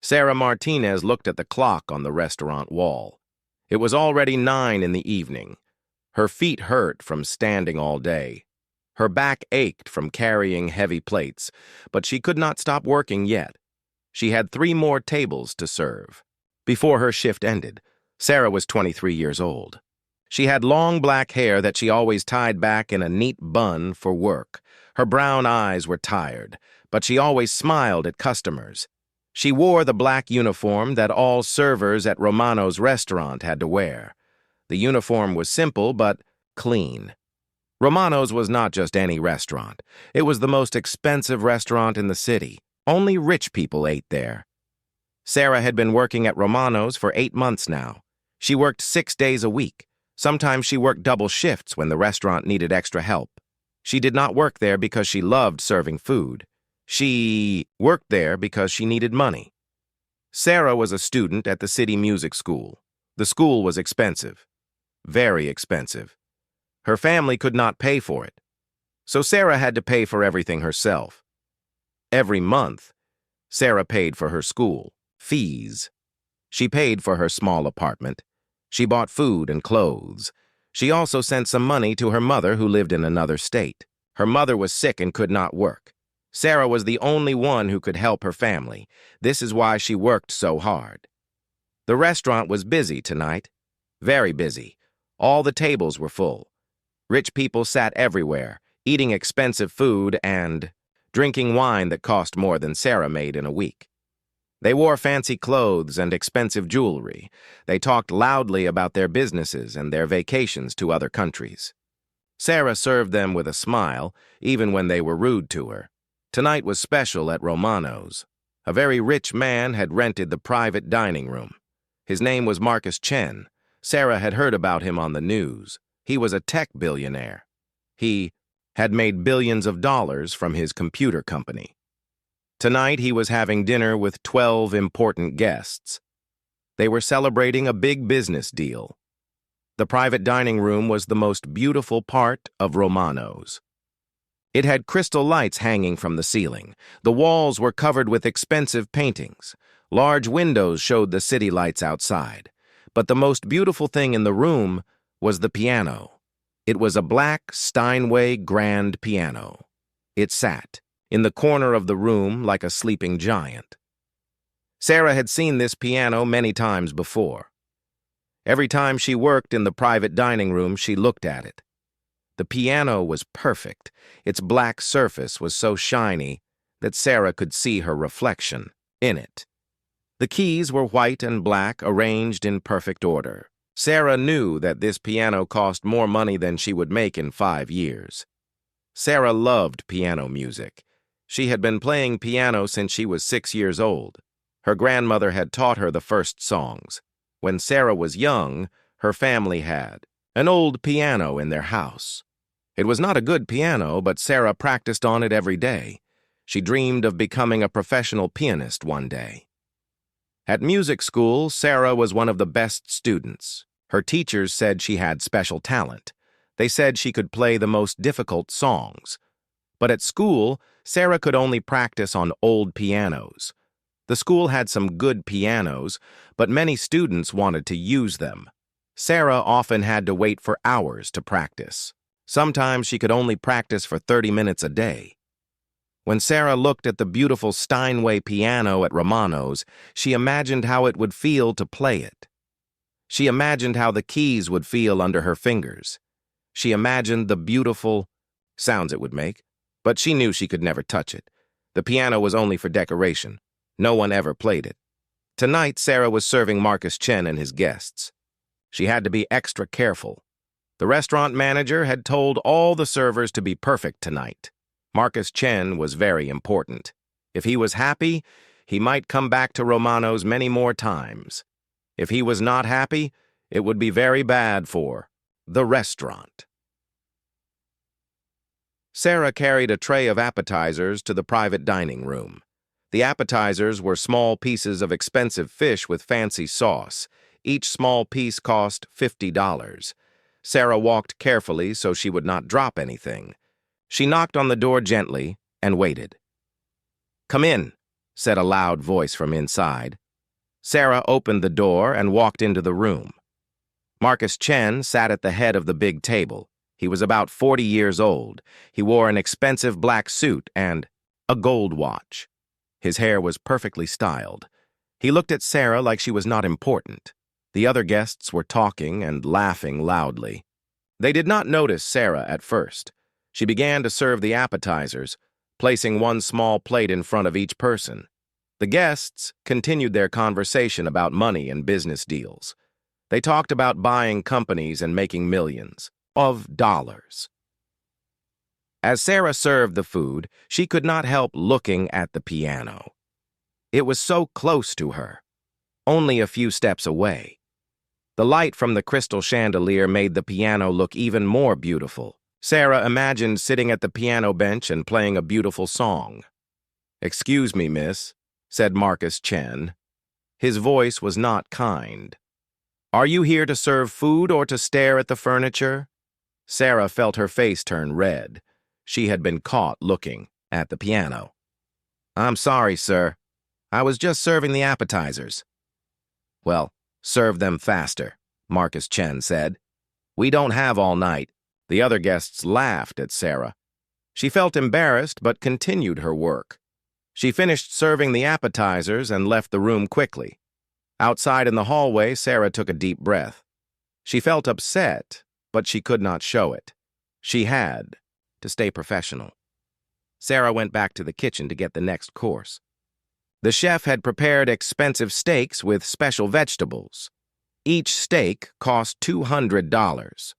Sarah Martinez looked at the clock on the restaurant wall. It was already 9 in the evening. Her feet hurt from standing all day. Her back ached from carrying heavy plates, but she could not stop working yet. She had 3 more tables to serve. Before her shift ended, Sarah was 23 years old. She had long black hair that she always tied back in a neat bun for work. Her brown eyes were tired, but she always smiled at customers. She wore the black uniform that all servers at Romano's restaurant had to wear. The uniform was simple but clean. Romano's was not just any restaurant. It was the most expensive restaurant in the city. Only rich people ate there. Sarah had been working at Romano's for 8 months now. She worked 6 days a week. Sometimes she worked double shifts when the restaurant needed extra help. She did not work there because she loved serving food. She worked there because she needed money. Sarah was a student at the city music school. The school was expensive. Very expensive. Her family could not pay for it. So Sarah had to pay for everything herself. Every month, Sarah paid for her school fees. She paid for her small apartment. She bought food and clothes. She also sent some money to her mother who lived in another state. Her mother was sick and could not work. Sarah was the only one who could help her family. This is why she worked so hard. The restaurant was busy tonight. Very busy. All the tables were full. Rich people sat everywhere, eating expensive food and drinking wine that cost more than Sarah made in a week. They wore fancy clothes and expensive jewelry. They talked loudly about their businesses and their vacations to other countries. Sarah served them with a smile, even when they were rude to her. Tonight was special at Romano's. A very rich man had rented the private dining room. His name was Marcus Chen. Sarah had heard about him on the news. He was a tech billionaire. He had made billions of dollars from his computer company. Tonight he was having dinner with 12 important guests. They were celebrating a big business deal. The private dining room was the most beautiful part of Romano's. It had crystal lights hanging from the ceiling. The walls were covered with expensive paintings. Large windows showed the city lights outside. But the most beautiful thing in the room was the piano. It was a black Steinway grand piano. It sat in the corner of the room like a sleeping giant. Sarah had seen this piano many times before. Every time she worked in the private dining room, she looked at it. The piano was perfect. Its black surface was so shiny that Sarah could see her reflection in it. The keys were white and black, arranged in perfect order. Sarah knew that this piano cost more money than she would make in 5 years. Sarah loved piano music. She had been playing piano since she was 6 years old. Her grandmother had taught her the first songs. When Sarah was young, her family had an old piano in their house. It was not a good piano, but Sarah practiced on it every day. She dreamed of becoming a professional pianist one day. At music school, Sarah was one of the best students. Her teachers said she had special talent. They said she could play the most difficult songs. But at school, Sarah could only practice on old pianos. The school had some good pianos, but many students wanted to use them. Sarah often had to wait for hours to practice. Sometimes she could only practice for 30 minutes a day. When Sarah looked at the beautiful Steinway piano at Romano's, she imagined how it would feel to play it. She imagined how the keys would feel under her fingers. She imagined the beautiful sounds it would make, but she knew she could never touch it. The piano was only for decoration. No one ever played it. Tonight, Sarah was serving Marcus Chen and his guests. She had to be extra careful. The restaurant manager had told all the servers to be perfect tonight. Marcus Chen was very important. If he was happy, he might come back to Romano's many more times. If he was not happy, it would be very bad for the restaurant. Sarah carried a tray of appetizers to the private dining room. The appetizers were small pieces of expensive fish with fancy sauce. Each small piece cost $50. Sarah walked carefully so she would not drop anything. She knocked on the door gently and waited. "Come in," said a loud voice from inside. Sarah opened the door and walked into the room. Marcus Chen sat at the head of the big table. He was about 40 years old. He wore an expensive black suit and a gold watch. His hair was perfectly styled. He looked at Sarah like she was not important. The other guests were talking and laughing loudly. They did not notice Sarah at first. She began to serve the appetizers, placing one small plate in front of each person. The guests continued their conversation about money and business deals. They talked about buying companies and making millions of dollars. As Sarah served the food, she could not help looking at the piano. It was so close to her, only a few steps away. The light from the crystal chandelier made the piano look even more beautiful. Sarah imagined sitting at the piano bench and playing a beautiful song. "Excuse me, miss," said Marcus Chen. His voice was not kind. "Are you here to serve food or to stare at the furniture?" Sarah felt her face turn red. She had been caught looking at the piano. "I'm sorry, sir. I was just serving the appetizers." "Well, serve them faster," Marcus Chen said. "We don't have all night." The other guests laughed at Sarah. She felt embarrassed but continued her work. She finished serving the appetizers and left the room quickly. Outside in the hallway, Sarah took a deep breath. She felt upset, but she could not show it. She had to stay professional. Sarah went back to the kitchen to get the next course. The chef had prepared expensive steaks with special vegetables. Each steak cost $200.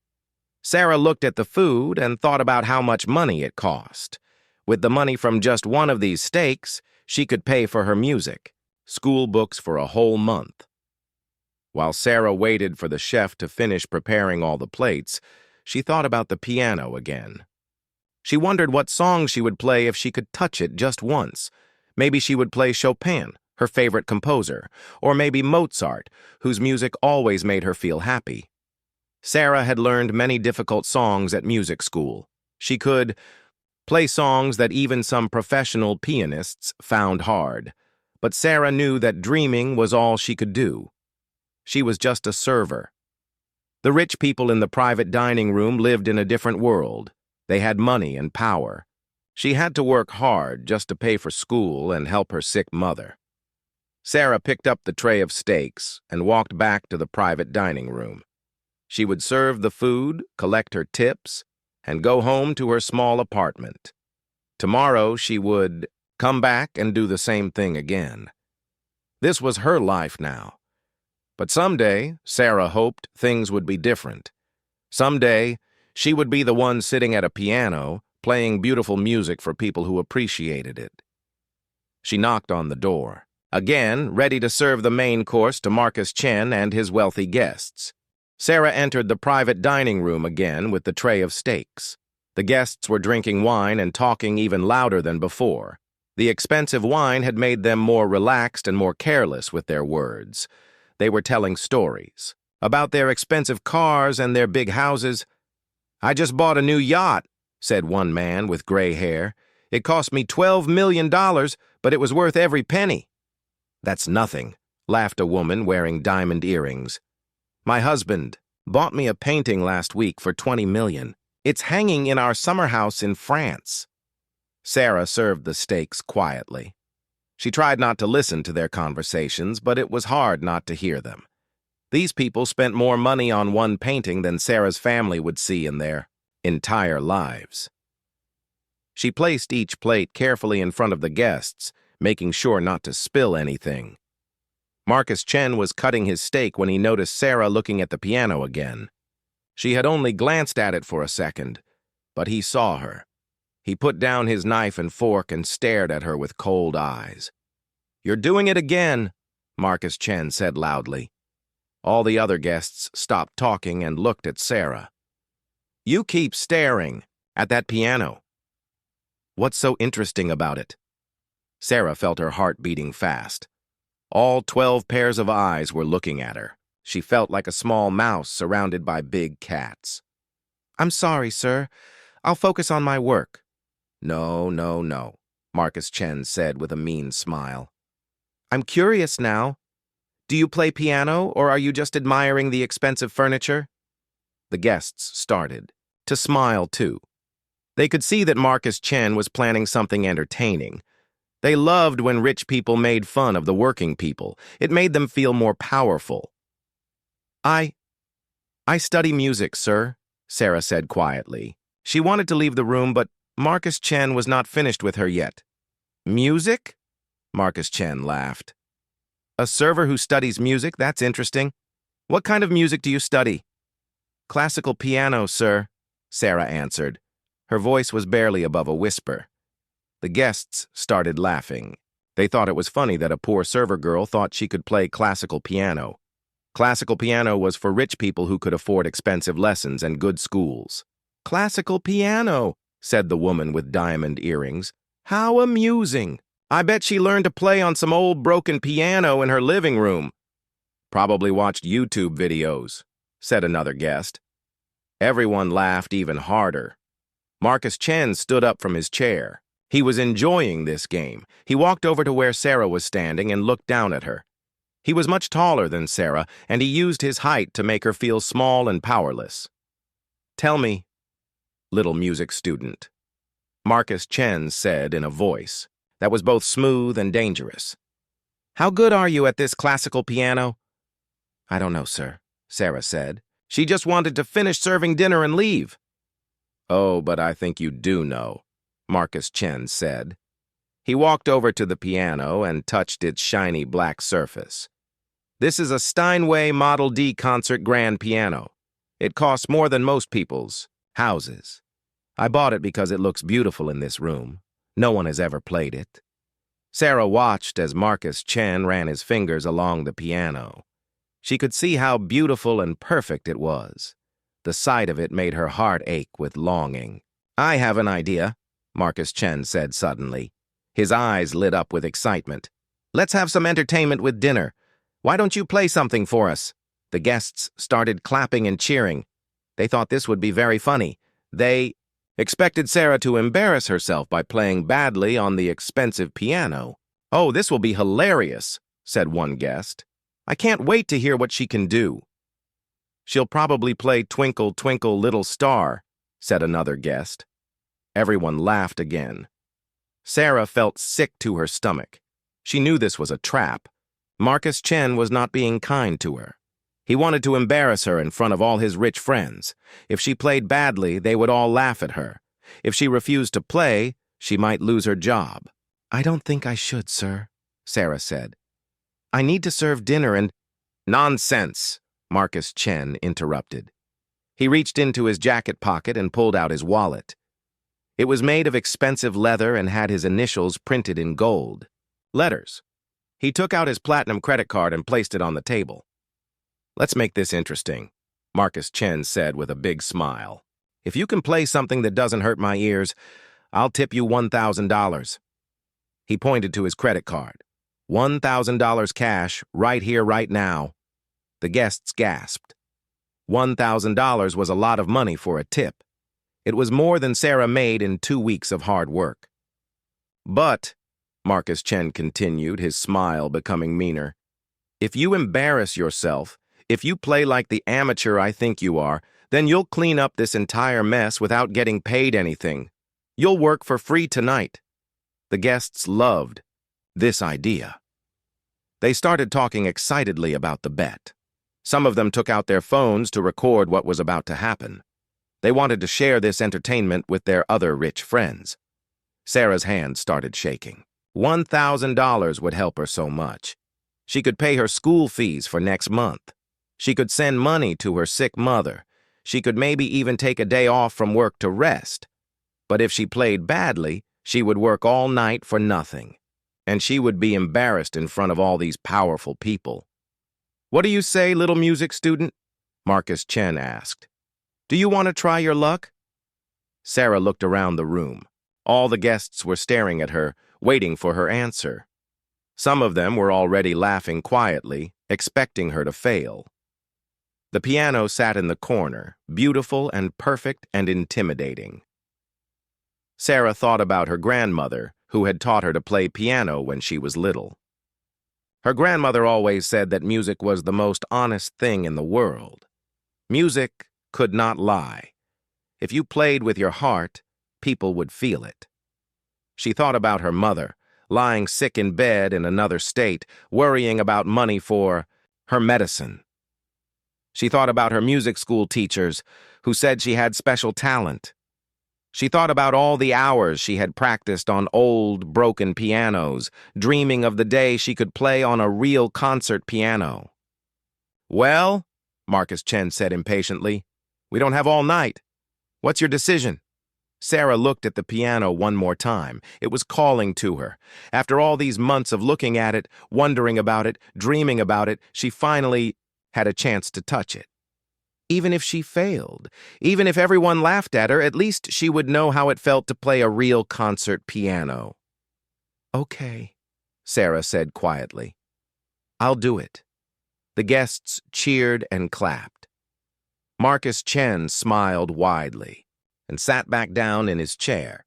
Sarah looked at the food and thought about how much money it cost. With the money from just one of these steaks, she could pay for her music, school books for a whole month. While Sarah waited for the chef to finish preparing all the plates, she thought about the piano again. She wondered what song she would play if she could touch it just once. Maybe she would play Chopin, her favorite composer, or maybe Mozart, whose music always made her feel happy. Sarah had learned many difficult songs at music school. She could play songs that even some professional pianists found hard. But Sarah knew that dreaming was all she could do. She was just a server. The rich people in the private dining room lived in a different world. They had money and power. She had to work hard just to pay for school and help her sick mother. Sarah picked up the tray of steaks and walked back to the private dining room. She would serve the food, collect her tips, and go home to her small apartment. Tomorrow she would come back and do the same thing again. This was her life now. But someday, Sarah hoped, things would be different. Someday, she would be the one sitting at a piano, playing beautiful music for people who appreciated it. She knocked on the door, again ready to serve the main course to Marcus Chen and his wealthy guests. Sarah entered the private dining room again with the tray of steaks. The guests were drinking wine and talking even louder than before. The expensive wine had made them more relaxed and more careless with their words. They were telling stories about their expensive cars and their big houses. "I just bought a new yacht," said one man with gray hair. "It cost me $12 million, but it was worth every penny." "That's nothing," laughed a woman wearing diamond earrings. "My husband bought me a painting last week for $20 million. It's hanging in our summer house in France." Sarah served the steaks quietly. She tried not to listen to their conversations, but it was hard not to hear them. These people spent more money on one painting than Sarah's family would see in their entire lives. She placed each plate carefully in front of the guests, making sure not to spill anything. Marcus Chen was cutting his steak when he noticed Sarah looking at the piano again. She had only glanced at it for a second, but he saw her. He put down his knife and fork and stared at her with cold eyes. "You're doing it again," Marcus Chen said loudly. All the other guests stopped talking and looked at Sarah. "You keep staring at that piano. What's so interesting about it?" Sarah felt her heart beating fast. All 12 pairs of eyes were looking at her. She felt like a small mouse surrounded by big cats. "I'm sorry, sir. I'll focus on my work." No. Marcus Chen said with a mean smile. I'm curious now. Do you play piano, or are you just admiring the expensive furniture? The guests started to smile, too. They could see that Marcus Chen was planning something entertaining. They loved when rich people made fun of the working people. It made them feel more powerful. I study music, sir, Sarah said quietly. She wanted to leave the room, but Marcus Chen was not finished with her yet. Music? Marcus Chen laughed. A server who studies music? That's interesting. What kind of music do you study? Classical piano, sir, Sarah answered. Her voice was barely above a whisper. The guests started laughing. They thought it was funny that a poor server girl thought she could play classical piano. Classical piano was for rich people who could afford expensive lessons and good schools. Classical piano, said the woman with diamond earrings. How amusing. I bet she learned to play on some old broken piano in her living room. Probably watched YouTube videos, said another guest. Everyone laughed even harder. Marcus Chen stood up from his chair. He was enjoying this game. He walked over to where Sarah was standing and looked down at her. He was much taller than Sarah, and he used his height to make her feel small and powerless. Tell me, little music student, Marcus Chen said in a voice that was both smooth and dangerous. How good are you at this classical piano? I don't know, sir, Sarah said. She just wanted to finish serving dinner and leave. Oh, but I think you do know, Marcus Chen said. He walked over to the piano and touched its shiny black surface. This is a Steinway Model D concert grand piano. It costs more than most people's houses. I bought it because it looks beautiful in this room. No one has ever played it. Sarah watched as Marcus Chen ran his fingers along the piano. She could see how beautiful and perfect it was. The sight of it made her heart ache with longing. I have an idea, Marcus Chen said suddenly. His eyes lit up with excitement. Let's have some entertainment with dinner. Why don't you play something for us? The guests started clapping and cheering. They thought this would be very funny. They expected Sarah to embarrass herself by playing badly on the expensive piano. Oh, this will be hilarious, said one guest. I can't wait to hear what she can do. She'll probably play Twinkle, Twinkle, Little Star, said another guest. Everyone laughed again. Sarah felt sick to her stomach. She knew this was a trap. Marcus Chen was not being kind to her. He wanted to embarrass her in front of all his rich friends. If she played badly, they would all laugh at her. If she refused to play, she might lose her job. I don't think I should, sir, Sarah said. I need to serve dinner and— Nonsense, Marcus Chen interrupted. He reached into his jacket pocket and pulled out his wallet. It was made of expensive leather and had his initials printed in gold. Letters. He took out his platinum credit card and placed it on the table. Let's make this interesting, Marcus Chen said with a big smile. If you can play something that doesn't hurt my ears, I'll tip you $1,000. He pointed to his credit card. $1,000 cash, right here, right now. The guests gasped. $1,000 was a lot of money for a tip. It was more than Sarah made in 2 weeks of hard work. But, Marcus Chen continued, his smile becoming meaner, if you embarrass yourself, if you play like the amateur I think you are, then you'll clean up this entire mess without getting paid anything. You'll work for free tonight. The guests loved this idea. They started talking excitedly about the bet. Some of them took out their phones to record what was about to happen. They wanted to share this entertainment with their other rich friends. Sarah's hand started shaking. $1,000 would help her so much. She could pay her school fees for next month. She could send money to her sick mother. She could maybe even take a day off from work to rest. But if she played badly, she would work all night for nothing. And she would be embarrassed in front of all these powerful people. What do you say, little music student? Marcus Chen asked. Do you want to try your luck? Sarah looked around the room. All the guests were staring at her, waiting for her answer. Some of them were already laughing quietly, expecting her to fail. The piano sat in the corner, beautiful and perfect and intimidating. Sarah thought about her grandmother, who had taught her to play piano when she was little. Her grandmother always said that music was the most honest thing in the world. Music could not lie. If you played with your heart, people would feel it. She thought about her mother, lying sick in bed in another state, worrying about money for her medicine. She thought about her music school teachers, who said she had special talent. She thought about all the hours she had practiced on old, broken pianos, dreaming of the day she could play on a real concert piano. "Well," Marcus Chen said impatiently, "we don't have all night. What's your decision?" Sarah looked at the piano one more time. It was calling to her. After all these months of looking at it, wondering about it, dreaming about it, she finally had a chance to touch it. Even if she failed, even if everyone laughed at her, at least she would know how it felt to play a real concert piano. "Okay," Sarah said quietly. "I'll do it." The guests cheered and clapped. Marcus Chen smiled widely and sat back down in his chair.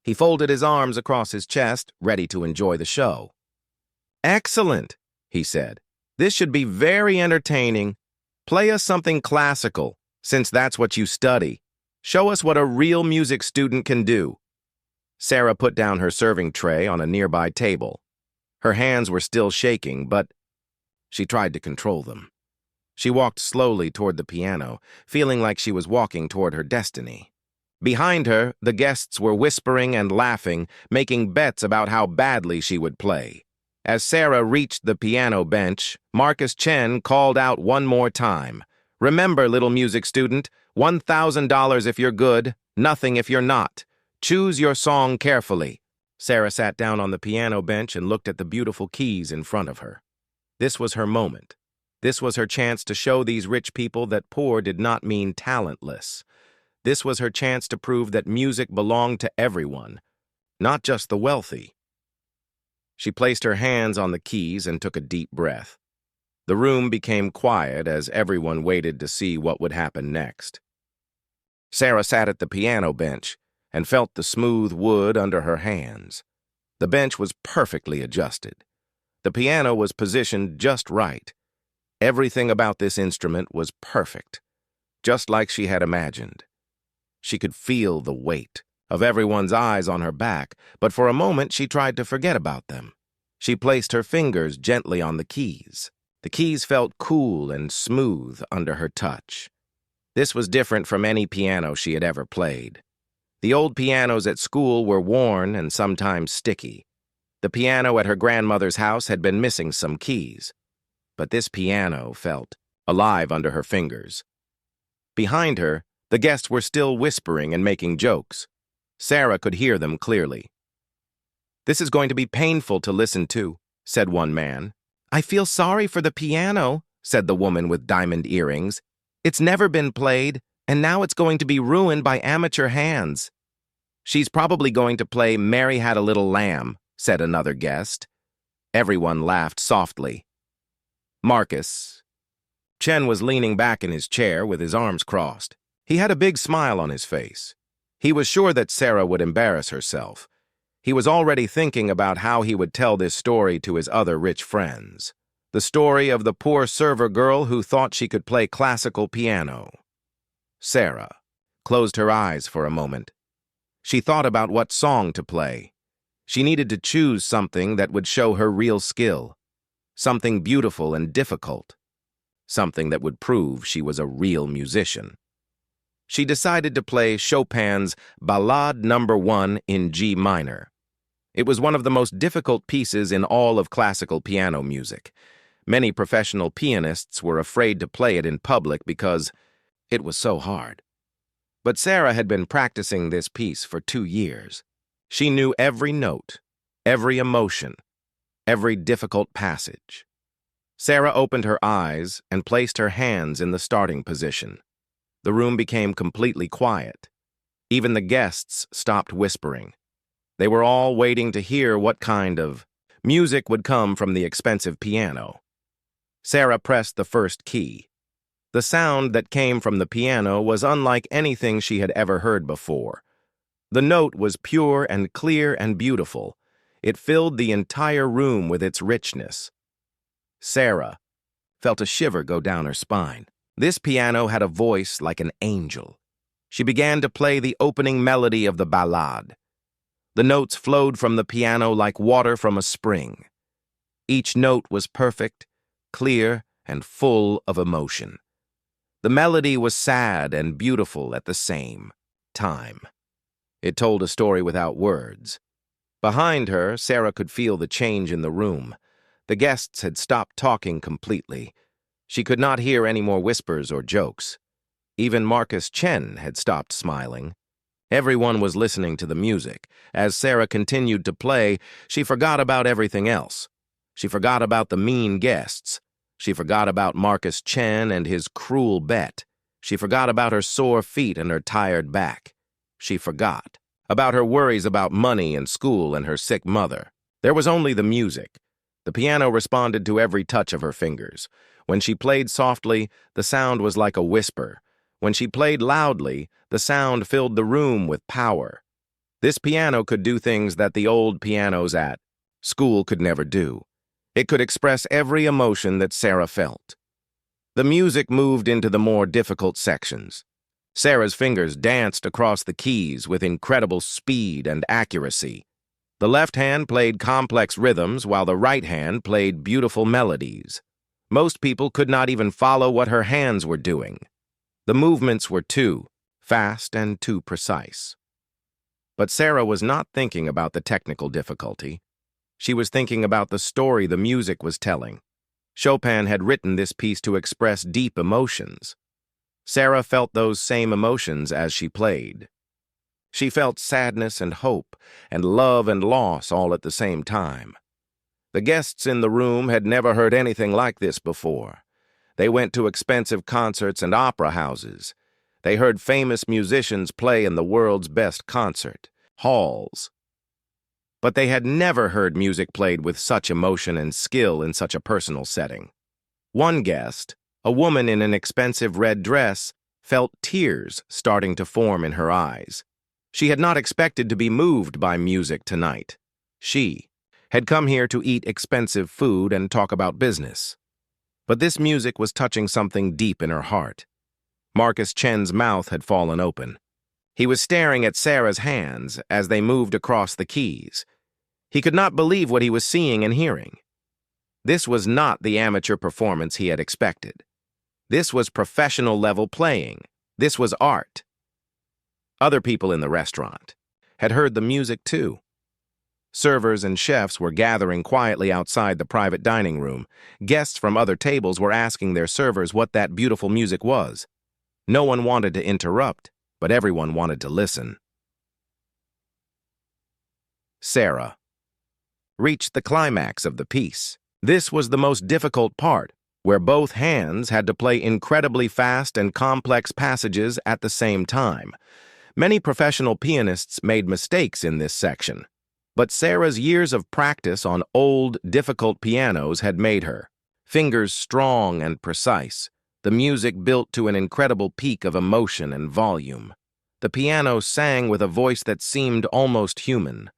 He folded his arms across his chest, ready to enjoy the show. "Excellent," he said. "This should be very entertaining. Play us something classical, since that's what you study. Show us what a real music student can do." Sarah put down her serving tray on a nearby table. Her hands were still shaking, but she tried to control them. She walked slowly toward the piano, feeling like she was walking toward her destiny. Behind her, the guests were whispering and laughing, making bets about how badly she would play. As Sarah reached the piano bench, Marcus Chen called out one more time. "Remember, little music student, $1,000 if you're good, nothing if you're not. Choose your song carefully." Sarah sat down on the piano bench and looked at the beautiful keys in front of her. This was her moment. This was her chance to show these rich people that poor did not mean talentless. This was her chance to prove that music belonged to everyone, not just the wealthy. She placed her hands on the keys and took a deep breath. The room became quiet as everyone waited to see what would happen next. Sarah sat at the piano bench and felt the smooth wood under her hands. The bench was perfectly adjusted. The piano was positioned just right. Everything about this instrument was perfect, just like she had imagined. She could feel the weight of everyone's eyes on her back, but for a moment she tried to forget about them. She placed her fingers gently on the keys. The keys felt cool and smooth under her touch. This was different from any piano she had ever played. The old pianos at school were worn and sometimes sticky. The piano at her grandmother's house had been missing some keys. But this piano felt alive under her fingers. Behind her, the guests were still whispering and making jokes. Sarah could hear them clearly. "This is going to be painful to listen to," said one man. "I feel sorry for the piano," said the woman with diamond earrings. "It's never been played, and now it's going to be ruined by amateur hands." "She's probably going to play Mary Had a Little Lamb," said another guest. Everyone laughed softly. Marcus Chen was leaning back in his chair with his arms crossed. He had a big smile on his face. He was sure that Sarah would embarrass herself. He was already thinking about how he would tell this story to his other rich friends. The story of the poor server girl who thought she could play classical piano. Sarah closed her eyes for a moment. She thought about what song to play. She needed to choose something that would show her real skill. Something beautiful and difficult. Something that would prove she was a real musician. She decided to play Chopin's Ballade No. 1 in G minor. It was one of the most difficult pieces in all of classical piano music. Many professional pianists were afraid to play it in public because it was so hard. But Sarah had been practicing this piece for 2 years. She knew every note, every emotion, every difficult passage. Sarah opened her eyes and placed her hands in the starting position. The room became completely quiet. Even the guests stopped whispering. They were all waiting to hear what kind of music would come from the expensive piano. Sarah pressed the first key. The sound that came from the piano was unlike anything she had ever heard before. The note was pure and clear and beautiful. It filled the entire room with its richness. Sarah felt a shiver go down her spine. This piano had a voice like an angel. She began to play the opening melody of the ballade. The notes flowed from the piano like water from a spring. Each note was perfect, clear, and full of emotion. The melody was sad and beautiful at the same time. It told a story without words. Behind her, Sarah could feel the change in the room. The guests had stopped talking completely. She could not hear any more whispers or jokes. Even Marcus Chen had stopped smiling. Everyone was listening to the music. As Sarah continued to play, she forgot about everything else. She forgot about the mean guests. She forgot about Marcus Chen and his cruel bet. She forgot about her sore feet and her tired back. She forgot about her worries about money and school and her sick mother. There was only the music. The piano responded to every touch of her fingers. When she played softly, the sound was like a whisper. When she played loudly, the sound filled the room with power. This piano could do things that the old pianos at school could never do. It could express every emotion that Sarah felt. The music moved into the more difficult sections. Sarah's fingers danced across the keys with incredible speed and accuracy. The left hand played complex rhythms while the right hand played beautiful melodies. Most people could not even follow what her hands were doing. The movements were too fast and too precise. But Sarah was not thinking about the technical difficulty. She was thinking about the story the music was telling. Chopin had written this piece to express deep emotions. Sarah felt those same emotions as she played. She felt sadness and hope and love and loss all at the same time. The guests in the room had never heard anything like this before. They went to expensive concerts and opera houses. They heard famous musicians play in the world's best concert halls. But they had never heard music played with such emotion and skill in such a personal setting. One guest, a woman in an expensive red dress, felt tears starting to form in her eyes. She had not expected to be moved by music tonight. She had come here to eat expensive food and talk about business. But this music was touching something deep in her heart. Marcus Chen's mouth had fallen open. He was staring at Sarah's hands as they moved across the keys. He could not believe what he was seeing and hearing. This was not the amateur performance he had expected. This was professional-level playing. This was art. Other people in the restaurant had heard the music too. Servers and chefs were gathering quietly outside the private dining room. Guests from other tables were asking their servers what that beautiful music was. No one wanted to interrupt, but everyone wanted to listen. Sarah reached the climax of the piece. This was the most difficult part, where both hands had to play incredibly fast and complex passages at the same time. Many professional pianists made mistakes in this section, but Sarah's years of practice on old, difficult pianos had made her fingers strong and precise. The music built to an incredible peak of emotion and volume. The piano sang with a voice that seemed almost human.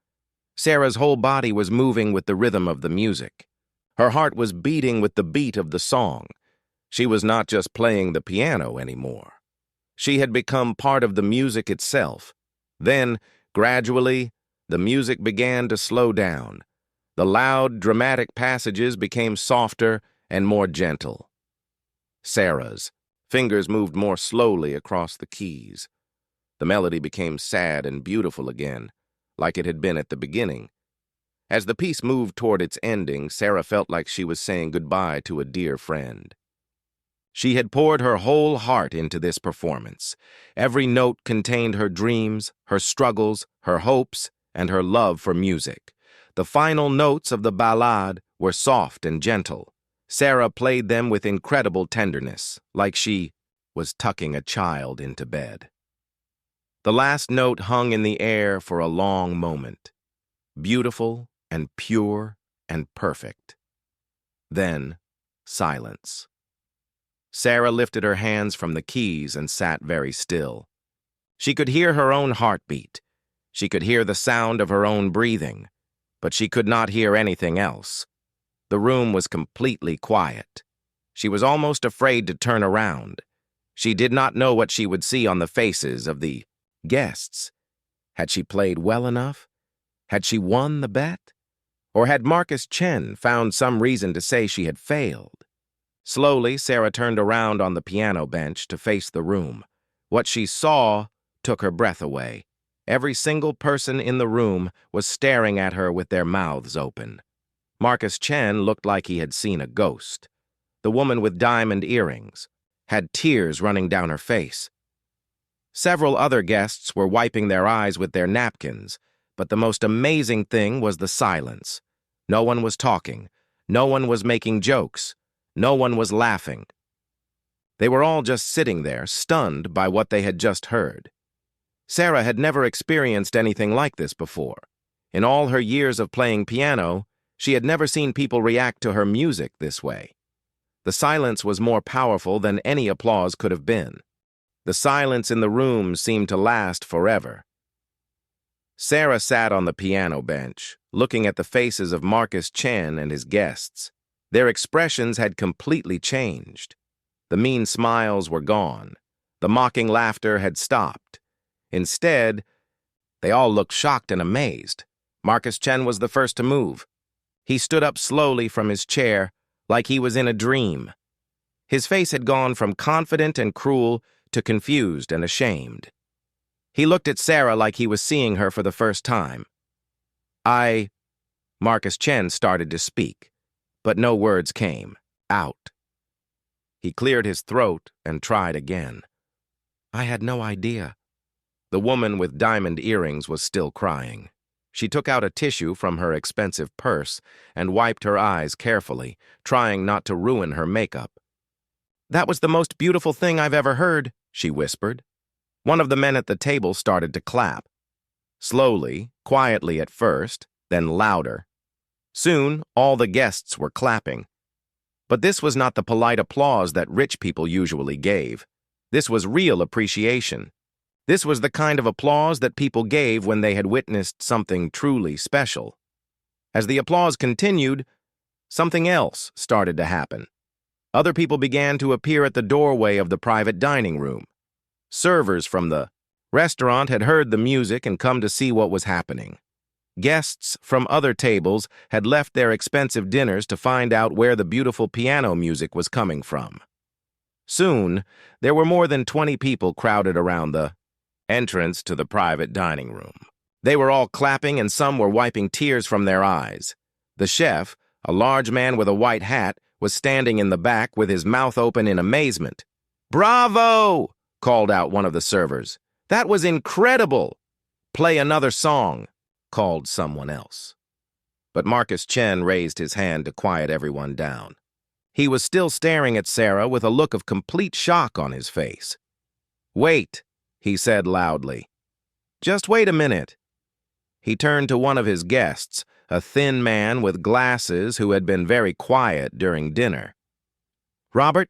Sarah's whole body was moving with the rhythm of the music. Her heart was beating with the beat of the song. She was not just playing the piano anymore. She had become part of the music itself. Then, gradually, the music began to slow down. The loud, dramatic passages became softer and more gentle. Sarah's fingers moved more slowly across the keys. The melody became sad and beautiful again, like it had been at the beginning. As the piece moved toward its ending, Sarah felt like she was saying goodbye to a dear friend. She had poured her whole heart into this performance. Every note contained her dreams, her struggles, her hopes, and her love for music. The final notes of the ballade were soft and gentle. Sarah played them with incredible tenderness, like she was tucking a child into bed. The last note hung in the air for a long moment, beautiful and pure and perfect. Then, silence. Sarah lifted her hands from the keys and sat very still. She could hear her own heartbeat. She could hear the sound of her own breathing, but she could not hear anything else. The room was completely quiet. She was almost afraid to turn around. She did not know what she would see on the faces of the guests. Had she played well enough? Had she won the bet? Or had Marcus Chen found some reason to say she had failed? Slowly, Sarah turned around on the piano bench to face the room. What she saw took her breath away. Every single person in the room was staring at her with their mouths open. Marcus Chen looked like he had seen a ghost. The woman with diamond earrings had tears running down her face. Several other guests were wiping their eyes with their napkins, but the most amazing thing was the silence. No one was talking. No one was making jokes. No one was laughing. They were all just sitting there, stunned by what they had just heard. Sarah had never experienced anything like this before. In all her years of playing piano, she had never seen people react to her music this way. The silence was more powerful than any applause could have been. The silence in the room seemed to last forever. Sarah sat on the piano bench, looking at the faces of Marcus Chen and his guests. Their expressions had completely changed. The mean smiles were gone. The mocking laughter had stopped. Instead, they all looked shocked and amazed. Marcus Chen was the first to move. He stood up slowly from his chair, like he was in a dream. His face had gone from confident and cruel to confused and ashamed. He looked at Sarah like he was seeing her for the first time. Marcus Chen started to speak, but no words came out. He cleared his throat and tried again. I had no idea. The woman with diamond earrings was still crying. She took out a tissue from her expensive purse and wiped her eyes carefully, trying not to ruin her makeup. That was the most beautiful thing I've ever heard, she whispered. One of the men at the table started to clap. Slowly, quietly at first, then louder. Soon, all the guests were clapping. But this was not the polite applause that rich people usually gave. This was real appreciation. This was the kind of applause that people gave when they had witnessed something truly special. As the applause continued, something else started to happen. Other people began to appear at the doorway of the private dining room. Servers from the restaurant had heard the music and come to see what was happening. Guests from other tables had left their expensive dinners to find out where the beautiful piano music was coming from. Soon, there were more than 20 people crowded around the entrance to the private dining room. They were all clapping and some were wiping tears from their eyes. The chef, a large man with a white hat, was standing in the back with his mouth open in amazement. "Bravo!" called out one of the servers. "That was incredible!" "Play another song," called someone else. But Marcus Chen raised his hand to quiet everyone down. He was still staring at Sarah with a look of complete shock on his face. "Wait," he said loudly. "Just wait a minute." He turned to one of his guests, a thin man with glasses who had been very quiet during dinner. "Robert,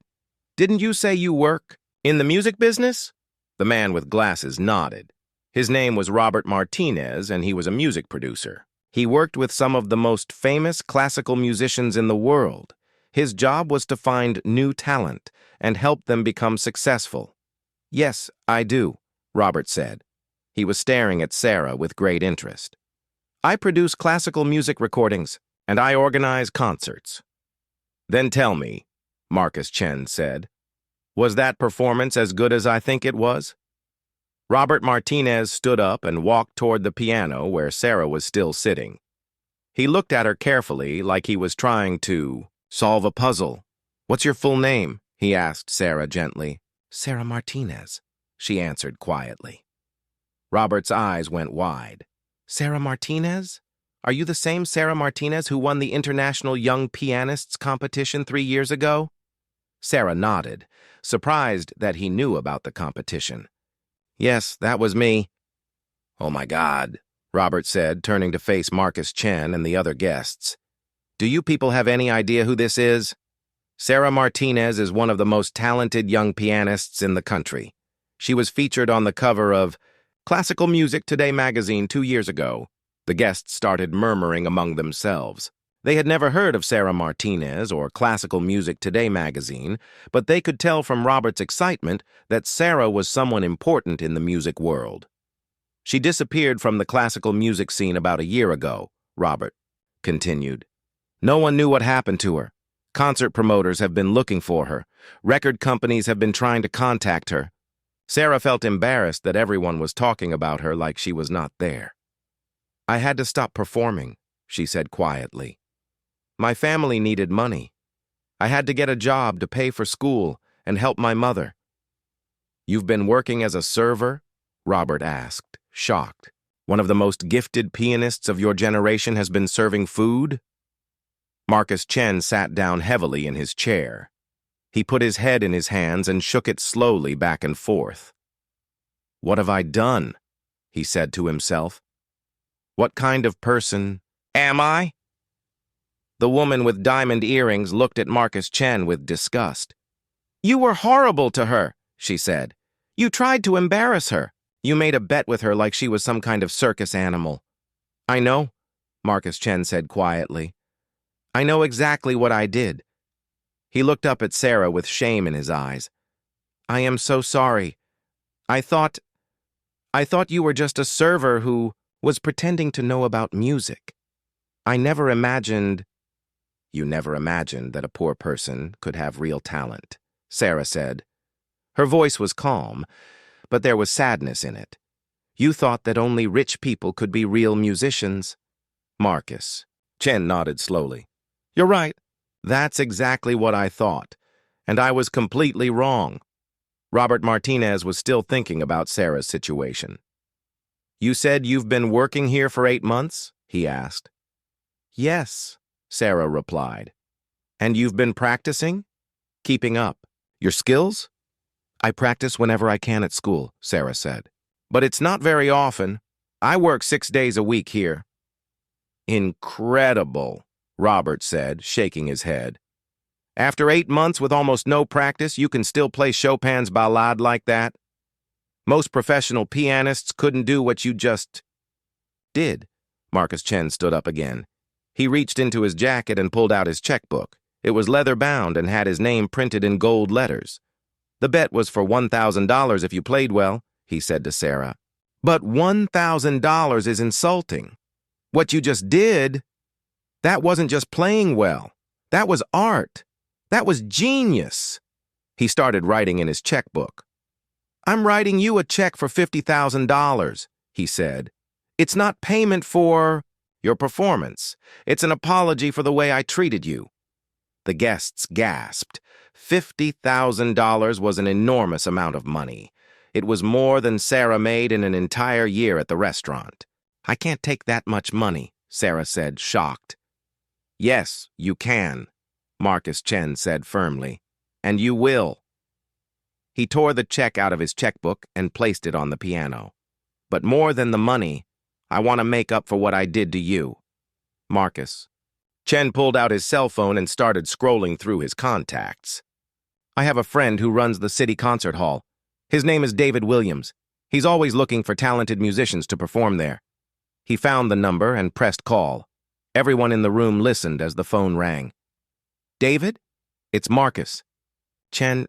didn't you say you work in the music business?" The man with glasses nodded. His name was Robert Martinez, and he was a music producer. He worked with some of the most famous classical musicians in the world. His job was to find new talent and help them become successful. "Yes, I do," Robert said. He was staring at Sarah with great interest. "I produce classical music recordings, and I organize concerts." "Then tell me," Marcus Chen said, "was that performance as good as I think it was?" Robert Martinez stood up and walked toward the piano where Sarah was still sitting. He looked at her carefully like he was trying to solve a puzzle. "What's your full name?" he asked Sarah gently. "Sarah Martinez," she answered quietly. Robert's eyes went wide. "Sarah Martinez? Are you the same Sarah Martinez who won the International Young Pianists competition 3 years ago?" Sarah nodded, surprised that he knew about the competition. "Yes, that was me." "Oh my God," Robert said, turning to face Marcus Chen and the other guests. "Do you people have any idea who this is? Sarah Martinez is one of the most talented young pianists in the country. She was featured on the cover of Classical Music Today magazine 2 years ago. The guests started murmuring among themselves. They had never heard of Sarah Martinez or Classical Music Today magazine, but they could tell from Robert's excitement that Sarah was someone important in the music world. She disappeared from the classical music scene about a year ago, Robert continued. No one knew what happened to her. Concert promoters have been looking for her. Record companies have been trying to contact her. Sarah felt embarrassed that everyone was talking about her like she was not there. I had to stop performing, she said quietly. My family needed money. I had to get a job to pay for school and help my mother. You've been working as a server? Robert asked, shocked. One of the most gifted pianists of your generation has been serving food? Marcus Chen sat down heavily in his chair. He put his head in his hands and shook it slowly back and forth. What have I done? He said to himself. What kind of person am I? The woman with diamond earrings looked at Marcus Chen with disgust. You were horrible to her, she said. You tried to embarrass her. You made a bet with her like she was some kind of circus animal. I know, Marcus Chen said quietly. I know exactly what I did. He looked up at Sarah with shame in his eyes. I am so sorry. I thought you were just a server who was pretending to know about music. I never imagined... You never imagined that a poor person could have real talent, Sarah said. Her voice was calm, but there was sadness in it. You thought that only rich people could be real musicians. Marcus. Chen nodded slowly. You're right. That's exactly what I thought, and I was completely wrong. Robert Martinez was still thinking about Sarah's situation. You said you've been working here for 8 months? He asked. Yes, Sarah replied. And you've been practicing? Keeping up. Your skills? I practice whenever I can at school, Sarah said. But it's not very often. I work 6 days a week here. Incredible, Robert said, shaking his head. After 8 months with almost no practice, you can still play Chopin's ballade like that? Most professional pianists couldn't do what you just did. Marcus Chen stood up again. He reached into his jacket and pulled out his checkbook. It was leather-bound and had his name printed in gold letters. The bet was for $1,000 if you played well, he said to Sarah. But $1,000 is insulting. What you just did... That wasn't just playing well. That was art. That was genius. He started writing in his checkbook. I'm writing you a check for $50,000, he said. It's not payment for your performance. It's an apology for the way I treated you. The guests gasped. $50,000 was an enormous amount of money. It was more than Sarah made in an entire year at the restaurant. I can't take that much money, Sarah said, shocked. Yes, you can, Marcus Chen said firmly. And you will. He tore the check out of his checkbook and placed it on the piano. But more than the money, I want to make up for what I did to you. Marcus. Chen pulled out his cell phone and started scrolling through his contacts. I have a friend who runs the city concert hall. His name is David Williams. He's always looking for talented musicians to perform there. He found the number and pressed call. Everyone in the room listened as the phone rang. David? It's Marcus. Chen,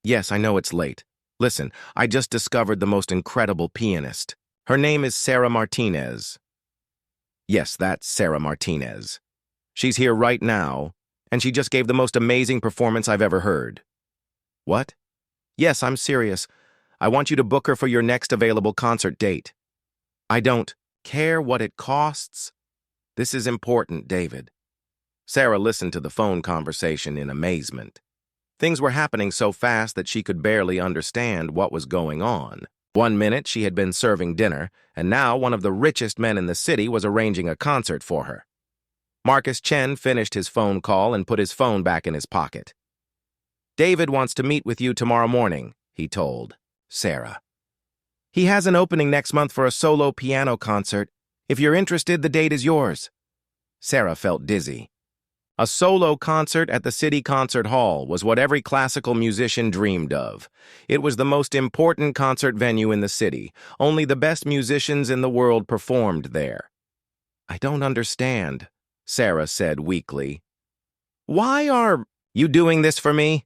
yes, I know it's late. Listen, I just discovered the most incredible pianist. Her name is Sarah Martinez. Yes, that's Sarah Martinez. She's here right now, and she just gave the most amazing performance I've ever heard. What? Yes, I'm serious. I want you to book her for your next available concert date. I don't care what it costs. This is important, David. Sarah listened to the phone conversation in amazement. Things were happening so fast that she could barely understand what was going on. 1 minute she had been serving dinner, and now one of the richest men in the city was arranging a concert for her. Marcus Chen finished his phone call and put his phone back in his pocket. David wants to meet with you tomorrow morning, he told Sarah. He has an opening next month for a solo piano concert. If you're interested, the date is yours. Sarah felt dizzy. A solo concert at the City Concert Hall was what every classical musician dreamed of. It was the most important concert venue in the city. Only the best musicians in the world performed there. "I don't understand," Sarah said weakly. "Why are you doing this for me?"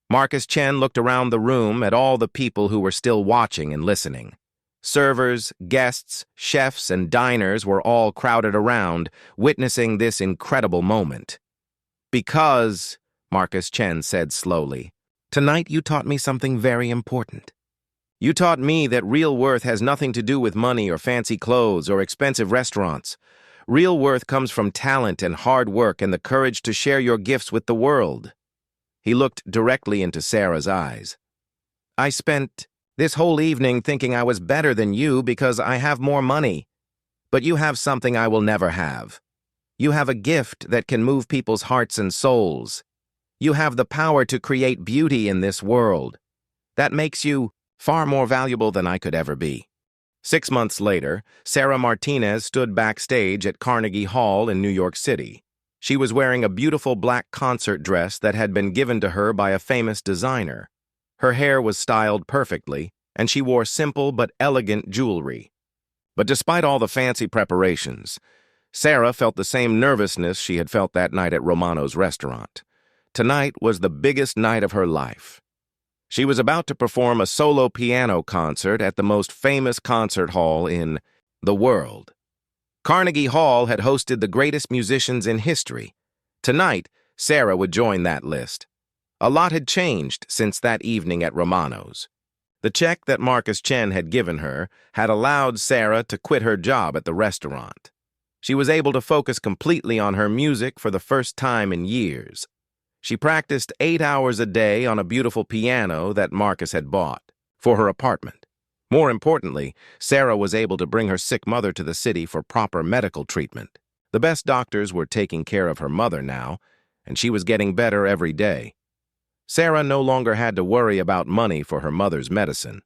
Marcus Chen looked around the room at all the people who were still watching and listening. Servers, guests, chefs, and diners were all crowded around, witnessing this incredible moment. "Because," Marcus Chen said slowly, "tonight you taught me something very important. You taught me that real worth has nothing to do with money or fancy clothes or expensive restaurants. Real worth comes from talent and hard work and the courage to share your gifts with the world." He looked directly into Sarah's eyes. "I spent this whole evening thinking I was better than you because I have more money. But you have something I will never have. You have a gift that can move people's hearts and souls. You have the power to create beauty in this world. That makes you far more valuable than I could ever be." 6 months later, Sarah Martinez stood backstage at Carnegie Hall in New York City. She was wearing a beautiful black concert dress that had been given to her by a famous designer. Her hair was styled perfectly, and she wore simple but elegant jewelry. But despite all the fancy preparations, Sarah felt the same nervousness she had felt that night at Romano's restaurant. Tonight was the biggest night of her life. She was about to perform a solo piano concert at the most famous concert hall in the world. Carnegie Hall had hosted the greatest musicians in history. Tonight, Sarah would join that list. A lot had changed since that evening at Romano's. The check that Marcus Chen had given her had allowed Sarah to quit her job at the restaurant. She was able to focus completely on her music for the first time in years. She practiced 8 hours a day on a beautiful piano that Marcus had bought for her apartment. More importantly, Sarah was able to bring her sick mother to the city for proper medical treatment. The best doctors were taking care of her mother now, and she was getting better every day. Sarah no longer had to worry about money for her mother's medicine.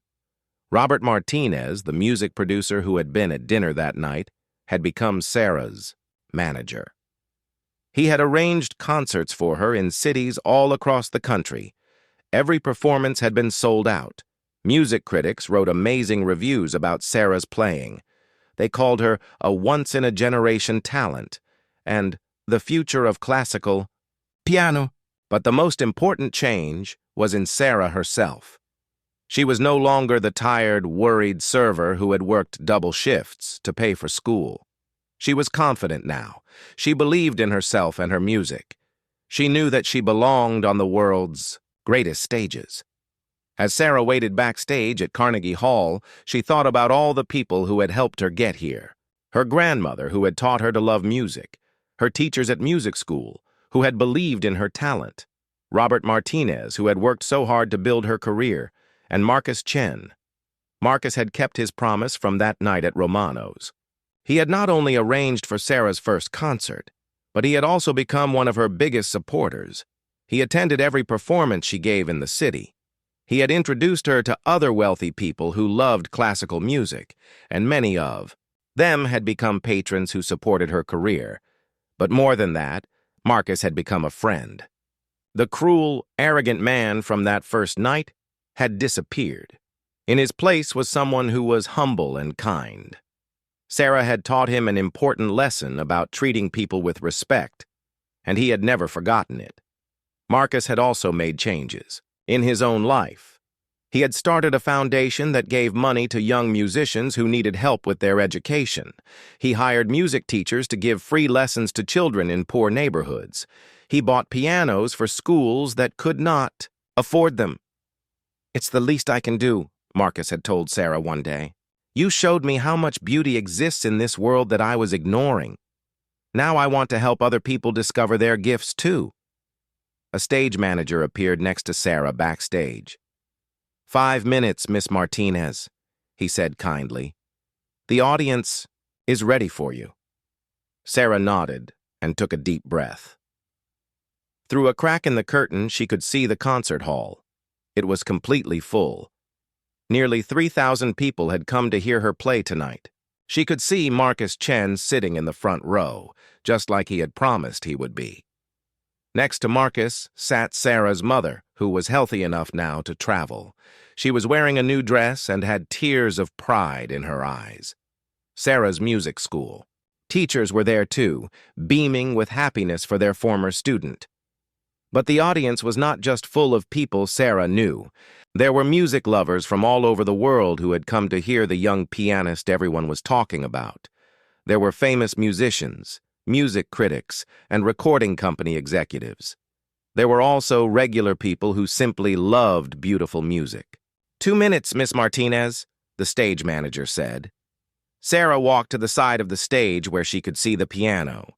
Robert Martinez, the music producer who had been at dinner that night, had become Sarah's manager. He had arranged concerts for her in cities all across the country. Every performance had been sold out. Music critics wrote amazing reviews about Sarah's playing. They called her a once-in-a-generation talent and the future of classical piano. But the most important change was in Sarah herself. She was no longer the tired, worried server who had worked double shifts to pay for school. She was confident now. She believed in herself and her music. She knew that she belonged on the world's greatest stages. As Sarah waited backstage at Carnegie Hall, she thought about all the people who had helped her get here. Her grandmother, who had taught her to love music. Her teachers at music school, who had believed in her talent. Robert Martinez, who had worked so hard to build her career. And Marcus Chen. Marcus had kept his promise from that night at Romano's. He had not only arranged for Sarah's first concert, but he had also become one of her biggest supporters. He attended every performance she gave in the city. He had introduced her to other wealthy people who loved classical music, and many of them had become patrons who supported her career. But more than that, Marcus had become a friend. The cruel, arrogant man from that first night had disappeared. In his place was someone who was humble and kind. Sarah had taught him an important lesson about treating people with respect, and he had never forgotten it. Marcus had also made changes in his own life. He had started a foundation that gave money to young musicians who needed help with their education. He hired music teachers to give free lessons to children in poor neighborhoods. He bought pianos for schools that could not afford them. "It's the least I can do," Marcus had told Sarah one day. "You showed me how much beauty exists in this world that I was ignoring. Now I want to help other people discover their gifts too." A stage manager appeared next to Sarah backstage. "5 minutes, Miss Martinez," he said kindly. "The audience is ready for you." Sarah nodded and took a deep breath. Through a crack in the curtain, she could see the concert hall. It was completely full. Nearly 3,000 people had come to hear her play tonight. She could see Marcus Chen sitting in the front row, just like he had promised he would be. Next to Marcus sat Sarah's mother, who was healthy enough now to travel. She was wearing a new dress and had tears of pride in her eyes. Sarah's music school. Teachers were there too, beaming with happiness for their former student. But the audience was not just full of people Sarah knew. There were music lovers from all over the world who had come to hear the young pianist everyone was talking about. There were famous musicians, music critics, and recording company executives. There were also regular people who simply loved beautiful music. 2 minutes, Miss Martinez, the stage manager said. Sarah walked to the side of the stage where she could see the piano.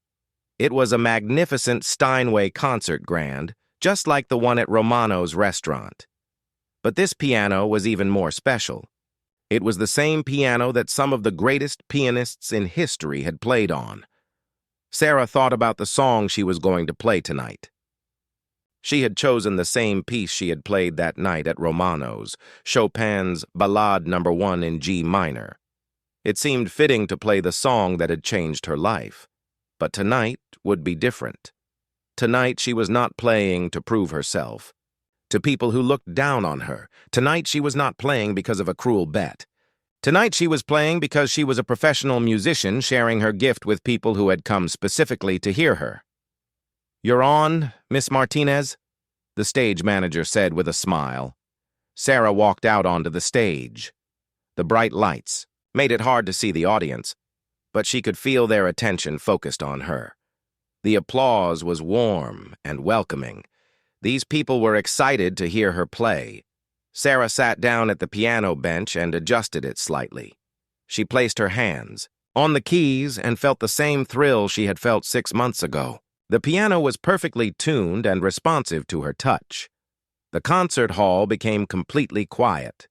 It was a magnificent Steinway concert grand, just like the one at Romano's restaurant. But this piano was even more special. It was the same piano that some of the greatest pianists in history had played on. Sarah thought about the song she was going to play tonight. She had chosen the same piece she had played that night at Romano's, Chopin's Ballade No. 1 in G minor. It seemed fitting to play the song that had changed her life. But tonight would be different. Tonight she was not playing to prove herself. To people who looked down on her, tonight she was not playing because of a cruel bet. Tonight she was playing because she was a professional musician sharing her gift with people who had come specifically to hear her. "You're on, Miss Martinez," the stage manager said with a smile. Sarah walked out onto the stage. The bright lights made it hard to see the audience, but she could feel their attention focused on her. The applause was warm and welcoming. These people were excited to hear her play. Sarah sat down at the piano bench and adjusted it slightly. She placed her hands on the keys and felt the same thrill she had felt 6 months ago. The piano was perfectly tuned and responsive to her touch. The concert hall became completely quiet.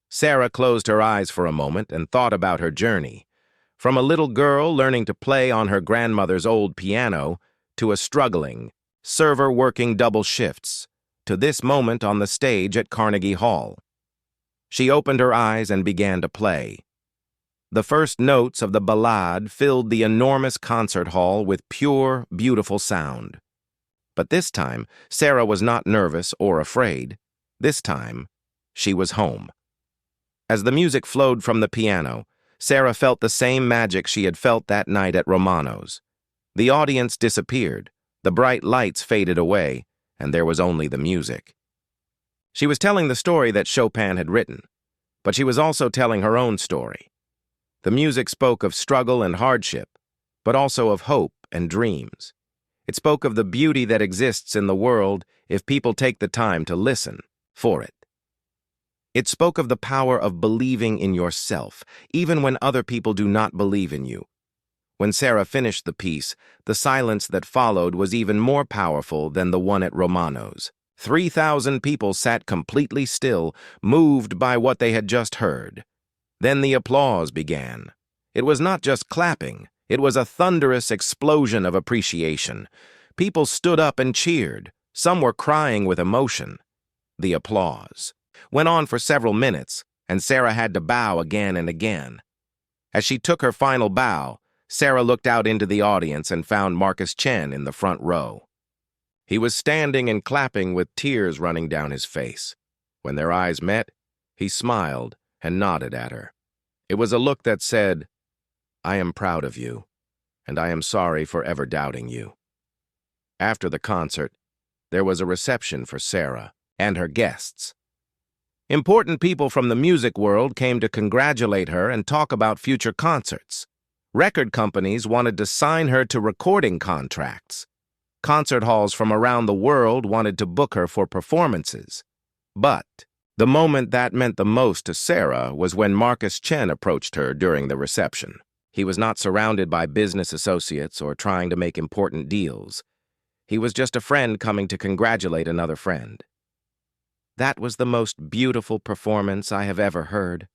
Sarah closed her eyes for a moment and thought about her journey. From a little girl learning to play on her grandmother's old piano to a struggling server working double shifts to this moment on the stage at Carnegie Hall. She opened her eyes and began to play. The first notes of the ballade filled the enormous concert hall with pure, beautiful sound. But this time, Sarah was not nervous or afraid. This time, she was home. As the music flowed from the piano, Sarah felt the same magic she had felt that night at Romano's. The audience disappeared, the bright lights faded away, and there was only the music. She was telling the story that Chopin had written, but she was also telling her own story. The music spoke of struggle and hardship, but also of hope and dreams. It spoke of the beauty that exists in the world if people take the time to listen for it. It spoke of the power of believing in yourself, even when other people do not believe in you. When Sarah finished the piece, the silence that followed was even more powerful than the one at Romano's. 3,000 people sat completely still, moved by what they had just heard. Then the applause began. It was not just clapping, it was a thunderous explosion of appreciation. People stood up and cheered. Some were crying with emotion. The applause went on for several minutes, and Sarah had to bow again and again. As she took her final bow, Sarah looked out into the audience and found Marcus Chen in the front row. He was standing and clapping with tears running down his face. When their eyes met, he smiled and nodded at her. It was a look that said, "I am proud of you, and I am sorry for ever doubting you." After the concert, there was a reception for Sarah and her guests. Important people from the music world came to congratulate her and talk about future concerts. Record companies wanted to sign her to recording contracts. Concert halls from around the world wanted to book her for performances. But the moment that meant the most to Sarah was when Marcus Chen approached her during the reception. He was not surrounded by business associates or trying to make important deals. He was just a friend coming to congratulate another friend. "That was the most beautiful performance I have ever heard,"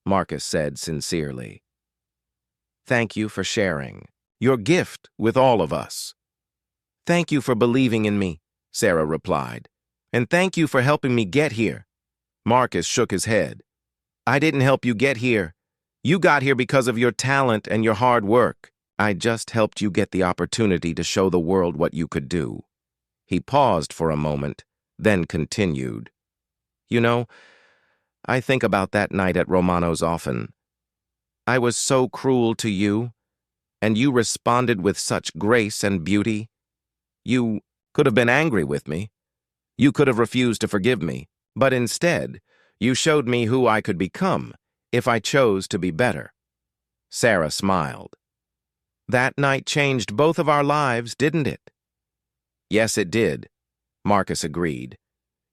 Marcus said sincerely. "Thank you for sharing your gift with all of us." "Thank you for believing in me," Sarah replied. "And thank you for helping me get here." Marcus shook his head. "I didn't help you get here. You got here because of your talent and your hard work. I just helped you get the opportunity to show the world what you could do." He paused for a moment, then continued. You know, I think about that night at Romano's often. I was so cruel to you, and you responded with such grace and beauty. You could have been angry with me. You could have refused to forgive me, but instead, you showed me who I could become if I chose to be better. Sarah smiled. That night changed both of our lives, didn't it? Yes, it did, Marcus agreed.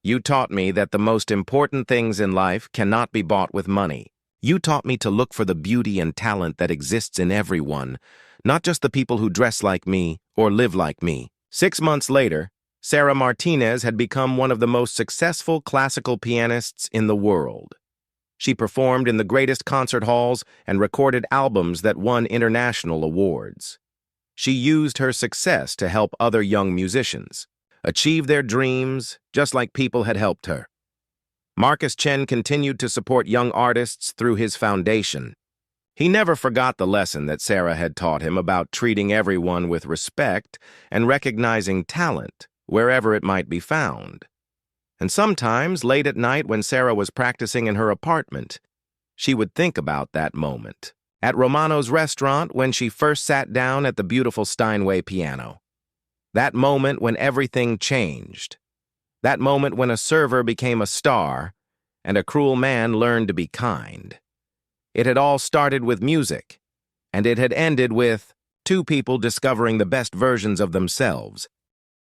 You taught me that the most important things in life cannot be bought with money. You taught me to look for the beauty and talent that exists in everyone, not just the people who dress like me or live like me. 6 months later, Sarah Martinez had become one of the most successful classical pianists in the world. She performed in the greatest concert halls and recorded albums that won international awards. She used her success to help other young musicians achieve their dreams just like people had helped her. Marcus Chen continued to support young artists through his foundation. He never forgot the lesson that Sarah had taught him about treating everyone with respect and recognizing talent wherever it might be found. And sometimes, late at night when Sarah was practicing in her apartment, she would think about that moment. At Romano's restaurant when she first sat down at the beautiful Steinway piano. That moment when everything changed. That moment when a server became a star and a cruel man learned to be kind. It had all started with music, and it had ended with two people discovering the best versions of themselves